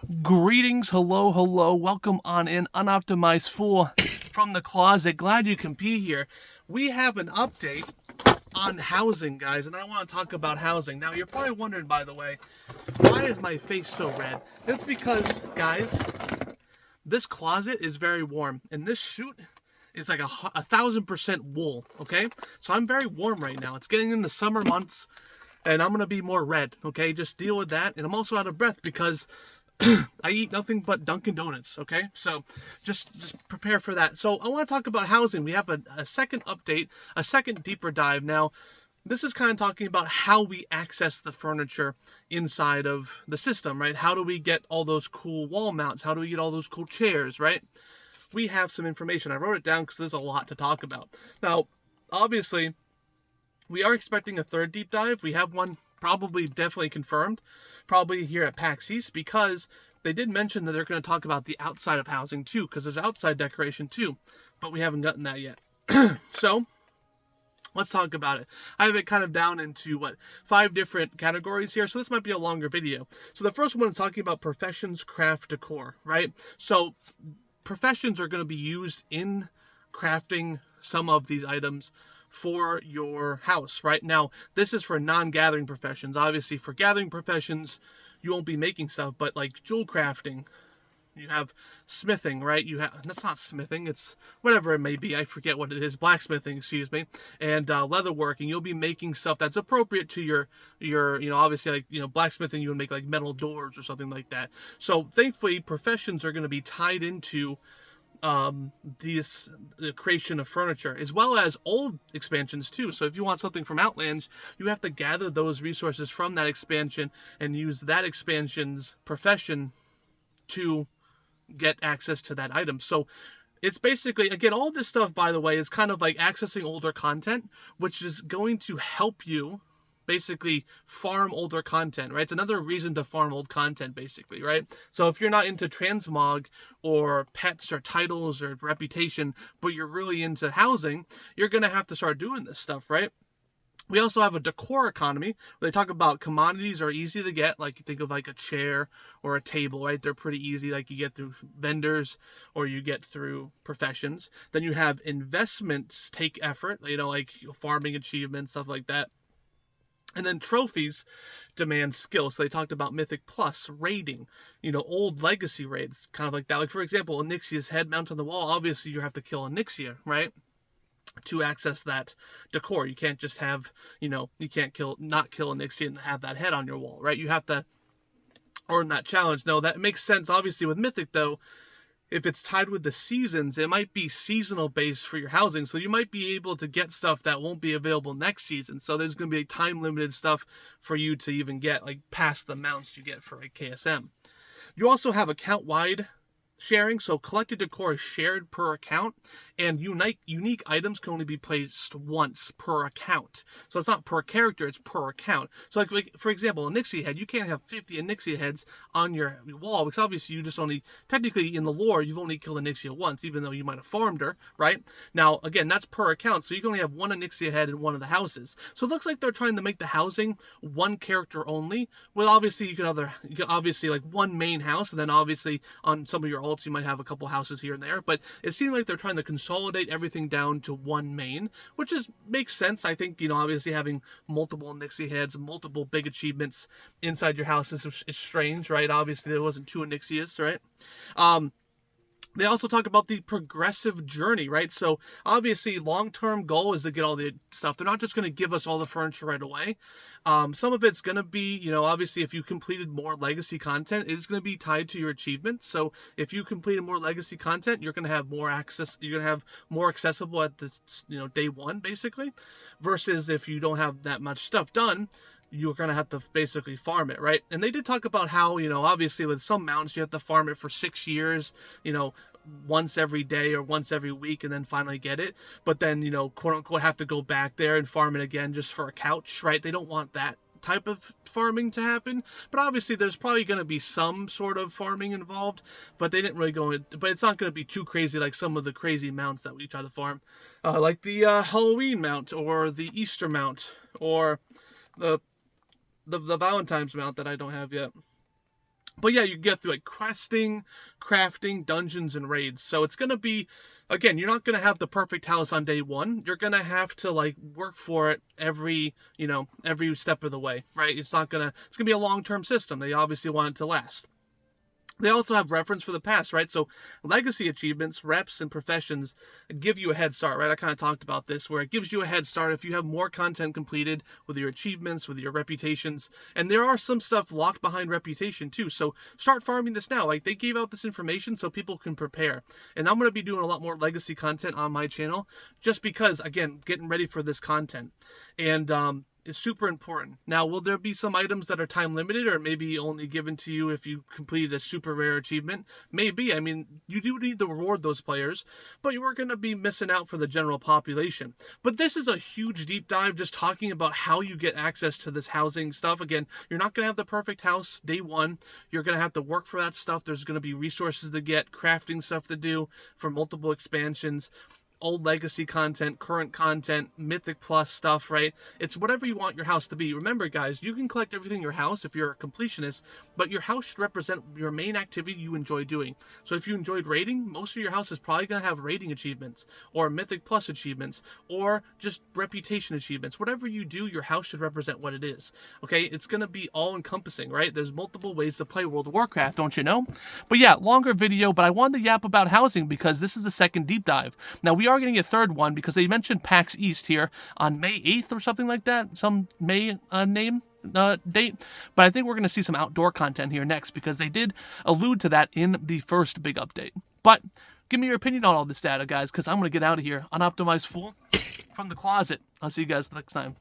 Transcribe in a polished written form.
Greetings, hello, hello, welcome on in, Unoptimized Fool from the closet. Glad you can be here. We have an update on housing, guys, and I want to talk about housing. Now, you're probably wondering, by the way, why is my face so red? It's because, guys, this closet is very warm, and this suit is like 1,000% wool, okay? So I'm very warm right now. It's getting in the summer months, and I'm going to be more red, okay? Just deal with that. And I'm also out of breath because I eat nothing but Dunkin' Donuts, okay? So just prepare for that. So I want to talk about housing. We have a second update, a second deeper dive. Now, this is kind of talking about how we access the furniture inside of the system, right? How do we get all those cool wall mounts? How do we get all those cool chairs, right? We have some information. I wrote it down because there's a lot to talk about. Now, obviously, we are expecting a third deep dive. We have one probably definitely confirmed, probably here at PAX East, because they did mention that they're going to talk about the outside of housing too, because there's outside decoration too, but we haven't gotten that yet. So let's talk about it. I have it kind of down into 5 different categories here, so this might be a longer video. So the first one is talking about professions, craft, decor, right? So professions are going to be used in crafting some of these items for your house. Right now, this is for non-gathering professions. Obviously, for gathering professions, you won't be making stuff, but like jewel crafting, you have smithing, right? You have, that's not smithing, it's whatever it may be, I forget what it is, blacksmithing, excuse me, and leatherworking. You'll be making stuff that's appropriate to your obviously, like, blacksmithing, you would make like metal doors or something like that. So thankfully, professions are going to be tied into the creation of furniture, as well as old expansions too. So if you want something from Outlands, you have to gather those resources from that expansion and use that expansion's profession to get access to that item. So it's basically, again, all this stuff, by the way, is kind of like accessing older content, which is going to help you basically farm older content, right? It's another reason to farm old content, basically, right? So if you're not into transmog or pets or titles or reputation, but you're really into housing, you're going to have to start doing this stuff, right? We also have a decor economy where they talk about commodities are easy to get, like you think of like a chair or a table, right? They're pretty easy, like you get through vendors or you get through professions. Then you have investments take effort, like farming achievements, stuff like that. And then trophies demand skill. So they talked about Mythic Plus, raiding, old legacy raids, kind of like that. Like, for example, Onyxia's head mounted on the wall. Obviously, you have to kill Onyxia, right? To access that decor. You can't just have, you can't not kill Onyxia and have that head on your wall, right? You have to earn that challenge. No, that makes sense, obviously, with Mythic, though. If it's tied with the seasons, it might be seasonal based for your housing. So you might be able to get stuff that won't be available next season. So there's going to be time limited stuff for you to even get, like past the amounts you get for a KSM. You also have account wide sharing. So collected decor is shared per account, and unique items can only be placed once per account. So it's not per character, it's per account. So like for example, Onyxia head, you can't have 50 Onyxia heads on your wall, because obviously you just only, technically in the lore, you've only killed Onyxia once, even though you might have farmed her, right? Now, again, that's per account, so you can only have one Onyxia head in one of the houses. So it looks like they're trying to make the housing one character only. Well, obviously you can obviously like one main house, and then obviously on some of your alts you might have a couple houses here and there, but it seems like they're trying to consolidate everything down to one main, which makes sense. I think, obviously having multiple Onyxia heads, multiple big achievements inside your house is strange, right? Obviously there wasn't 2 Onyxias, right? They also talk about the progressive journey, right? So obviously long-term goal is to get all the stuff. They're not just going to give us all the furniture right away. Some of it's going to be, obviously if you completed more legacy content, it's going to be tied to your achievements. So if you completed more legacy content, you're going to have more access. You're going to have more accessible at this, day one, basically, versus if you don't have that much stuff done, you're going to have to basically farm it, right? And they did talk about how, obviously with some mounts, you have to farm it for 6 years, once every day or once every week, and then finally get it. But then, quote unquote, have to go back there and farm it again just for a couch, right? They don't want that type of farming to happen, but obviously there's probably going to be some sort of farming involved, but they didn't really go in, but it's not going to be too crazy like some of the crazy mounts that we try to farm, like the Halloween mount or the Easter mount or the Valentine's mount that I don't have yet. But yeah, you get through like questing, crafting, dungeons, and raids. So it's going to be, again, you're not going to have the perfect house on day one. You're going to have to like work for it every step of the way, right? It's going to be a long-term system. They obviously want it to last. They also have reference for the past, right? So legacy achievements, reps, and professions give you a head start, right? I kind of talked about this, where it gives you a head start if you have more content completed with your achievements, with your reputations. And there are some stuff locked behind reputation too. So start farming this now. Like, they gave out this information so people can prepare. And I'm going to be doing a lot more legacy content on my channel just because, again, getting ready for this content. And is super important. Now, will there be some items that are time limited or maybe only given to you if you completed a super rare achievement? Maybe. I mean, you do need to reward those players, but you are going to be missing out for the general population. But this is a huge deep dive just talking about how you get access to this housing stuff. Again, you're not going to have the perfect house day one. You're going to have to work for that stuff. There's going to be resources to get, crafting stuff to do for multiple expansions, old legacy content, current content, mythic plus stuff, right? It's whatever you want your house to be. Remember, guys, you can collect everything in your house if you're a completionist, but your house should represent your main activity you enjoy doing. So if you enjoyed raiding, most of your house is probably going to have raiding achievements or mythic plus achievements or just reputation achievements. Whatever you do, your house should represent what it is. Okay, it's going to be all encompassing, right? There's multiple ways to play World of Warcraft, don't you know? But yeah, longer video, but I wanted to yap about housing because this is the second deep dive. Now, we are getting a third one because they mentioned PAX East here on May 8th or something like that, some May date, but I think we're going to see some outdoor content here next because they did allude to that in the first big update. But give me your opinion on all this data, guys, because I'm going to get out of here. Unoptimized Fool from the closet. I'll see you guys next time.